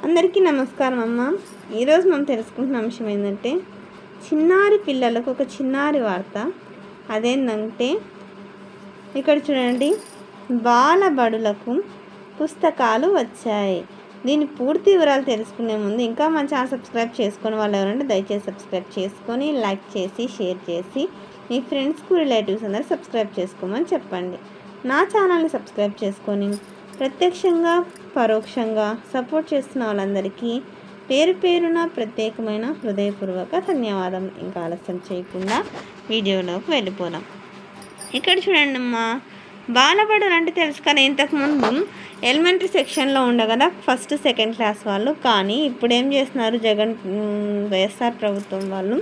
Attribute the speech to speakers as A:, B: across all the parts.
A: అందరికీ నమస్కారం అమ్మ. ఈరోజు మనం తెలుసుకుంటున్న అంశం ఏంటంటే చిన్నారి పిల్లలకు ఒక చిన్నారి వార్త. అదేంటంటే ఇక్కడ చూడండి, బాలబడులకు పుస్తకాలు వచ్చాయి. దీని పూర్తి వివరాలు తెలుసుకునే ముందు ఇంకా మన ఛానల్ సబ్స్క్రైబ్ చేసుకుని వాళ్ళు ఎవరంటే దయచేసి సబ్స్క్రైబ్ చేసుకొని లైక్ చేసి షేర్ చేసి మీ ఫ్రెండ్స్కు రిలేటివ్స్ అందరూ సబ్స్క్రైబ్ చేసుకోమని చెప్పండి. నా ఛానల్ని సబ్స్క్రైబ్ చేసుకొని ప్రత్యక్షంగా పరోక్షంగా సపోర్ట్ చేస్తున్న వాళ్ళందరికీ పేరు పేరున ప్రత్యేకమైన హృదయపూర్వక ధన్యవాదం. ఇంకా ఆలస్యం చేయకుండా వీడియోలోకి వెళ్ళిపోదాం. ఇక్కడ చూడండి అమ్మా, బాలబడులు అంటే తెలుసు కానీ ఇంతకుముందు ఎలిమెంటరీ సెక్షన్లో ఉండే కదా ఫస్ట్ సెకండ్ క్లాస్ వాళ్ళు. కానీ ఇప్పుడు ఏం చేస్తున్నారు, వైఎస్ఆర్ ప్రభుత్వం వాళ్ళు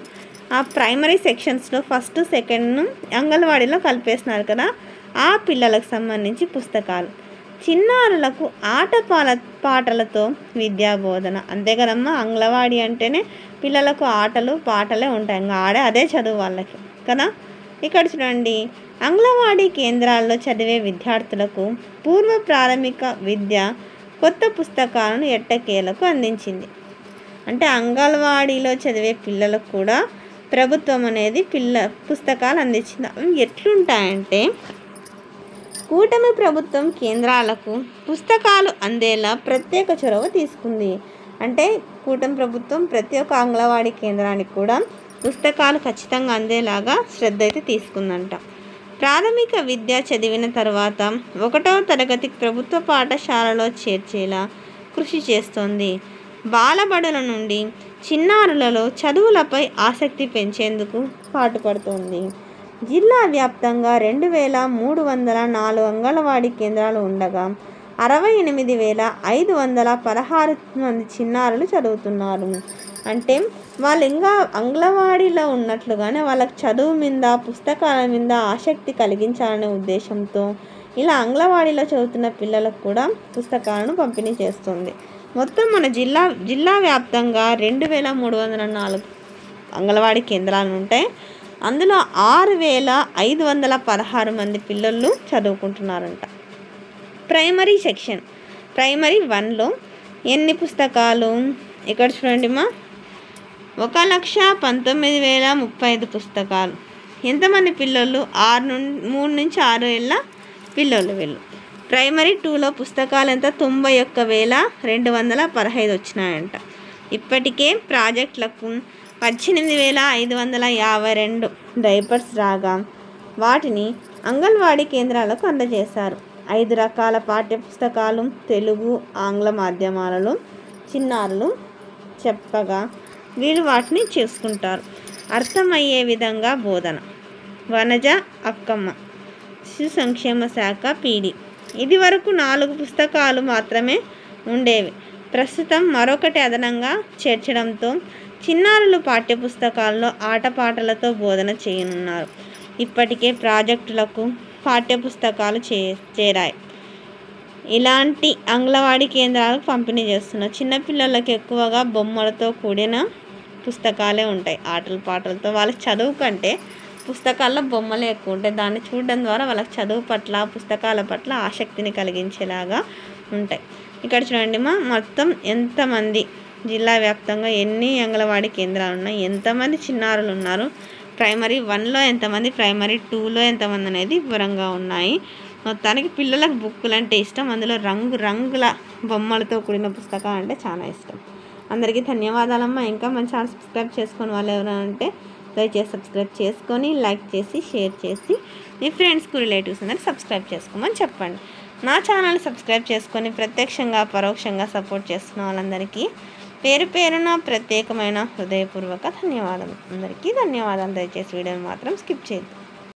A: ఆ ప్రైమరీ సెక్షన్స్లో ఫస్ట్ సెకండ్ అంగన్వాడీలో కలిపేస్తున్నారు కదా. ఆ పిల్లలకు సంబంధించి పుస్తకాలు, చిన్నారులకు పాటలతో విద్యాబోధన. అంతే కదమ్మా, అంగన్వాడీ అంటేనే పిల్లలకు ఆటలు పాటలే ఉంటాయి, ఇంకా అదే చదువు వాళ్ళకి కదా. ఇక్కడ చూడండి, అంగన్వాడీ కేంద్రాల్లో చదివే విద్యార్థులకు పూర్వ ప్రాథమిక విద్య కొత్త పుస్తకాలను ఎట్టకేలకు అందించింది. అంటే అంగన్వాడీలో చదివే పిల్లలకు కూడా ప్రభుత్వం అనేది పుస్తకాలు అందించింది. అవి ఎట్లుంటాయంటే, కూటమి ప్రభుత్వం కేంద్రాలకు పుస్తకాలు అందేలా ప్రత్యేక చొరవ తీసుకుంది. అంటే కూటమి ప్రభుత్వం ప్రతి ఒక్క అంగన్వాడీ కేంద్రానికి కూడా పుస్తకాలు ఖచ్చితంగా అందేలాగా శ్రద్ధ అయితే తీసుకుందంట. ప్రాథమిక విద్య చదివిన తర్వాత 1వ తరగతికి ప్రభుత్వ పాఠశాలలో చేర్చేలా కృషి చేస్తోంది. బాలబడుల నుండి చిన్నారులలో చదువులపై ఆసక్తి పెంచేందుకు పాటుపడుతోంది. జిల్లా వ్యాప్తంగా 2304 అంగన్వాడీ కేంద్రాలు ఉండగా 68,516 మంది చిన్నారులు చదువుతున్నారు. అంటే వాళ్ళు ఇంకా అంగన్వాడీలో ఉన్నట్లుగానే వాళ్ళకి చదువు మీద పుస్తకాల మీద ఆసక్తి కలిగించాలనే ఉద్దేశంతో ఇలా అంగన్వాడీలో చదువుతున్న పిల్లలకు కూడా పుస్తకాలను పంపిణీ చేస్తుంది. మొత్తం మన జిల్లా వ్యాప్తంగా 2304 అంగన్వాడీ కేంద్రాలు ఉంటాయి. అందులో 6516 మంది పిల్లలు చదువుకుంటున్నారంట. ప్రైమరీ సెక్షన్, ప్రైమరీ 1లో ఎన్ని పుస్తకాలు ఇక్కడ చూడండి మా, 1,19,035 పుస్తకాలు. ఎంతమంది పిల్లలు? 3 నుంచి 6 ఏళ్ళ పిల్లలు వీళ్ళు. ప్రైమరీ 2లో పుస్తకాలు ఎంత? 91,215 వచ్చినాయంట. ఇప్పటికే ప్రాజెక్టులకు 18,552 డైపర్స్ రాగా వాటిని అంగన్వాడీ కేంద్రాలకు అందజేశారు. 5 రకాల పాఠ్య పుస్తకాలు తెలుగు ఆంగ్ల మాధ్యమాలలో చిన్నారులు చెప్పగా వీళ్ళు వాటిని చేసుకుంటారు. అర్థమయ్యే విధంగా బోధన. వనజ అక్కమ్మ, శిశు సంక్షేమ శాఖ పీడి. ఇది వరకు 4 పుస్తకాలు మాత్రమే ఉండేవి. ప్రస్తుతం మరొకటి అదనంగా చేర్చడంతో చిన్నారులు పాఠ్యపుస్తకాల్లో ఆటపాటలతో బోధన చేయనున్నారు. ఇప్పటికే ప్రాజెక్టులకు పాఠ్యపుస్తకాలు చేరాయి. ఇలాంటి అంగన్వాడీ కేంద్రాలకు పంపిణీ చేస్తున్నారు. చిన్నపిల్లలకి ఎక్కువగా బొమ్మలతో కూడిన పుస్తకాలే ఉంటాయి, ఆటలు పాటలతో. వాళ్ళకి చదువు కంటే పుస్తకాల్లో బొమ్మలే ఎక్కువ ఉంటాయి. దాన్ని చూడడం ద్వారా వాళ్ళకి చదువు పట్ల పుస్తకాల పట్ల ఆసక్తిని కలిగించేలాగా ఉంటాయి. ఇక్కడ చూడండి మా, మొత్తం ఎంతమంది జిల్లా వ్యాప్తంగా ఎన్ని అంగన్వాడీ కేంద్రాలు ఉన్నాయి, ఎంతమంది చిన్నారులు ఉన్నారు, ప్రైమరీ 1లో ఎంతమంది, ప్రైమరీ 2లో ఎంతమంది అనేది వివరంగా ఉన్నాయి. మొత్తానికి పిల్లలకు బుక్కులు అంటే ఇష్టం. అందులో రంగుల బొమ్మలతో కూడిన పుస్తకాలు అంటే చాలా ఇష్టం. అందరికీ ధన్యవాదాలమ్మా. ఇంకా మన ఛానల్ సబ్స్క్రైబ్ చేసుకొని వాళ్ళు ఎవరంటే దయచేసి సబ్స్క్రైబ్ చేసుకొని లైక్ చేసి షేర్ చేసి మీ ఫ్రెండ్స్కు రిలేటివ్స్ అందరికి సబ్స్క్రైబ్ చేసుకోమని చెప్పండి. నా ఛానల్ సబ్స్క్రైబ్ చేసుకొని ప్రత్యక్షంగా పరోక్షంగా సపోర్ట్ చేస్తున్న వాళ్ళందరికీ పేరు పేరున ప్రత్యేకమైన హృదయపూర్వక ధన్యవాదాలు. అందరికీ ధన్యవాదాలు. దయచేసి వీడియోని మాత్రం స్కిప్ చేయొద్దు.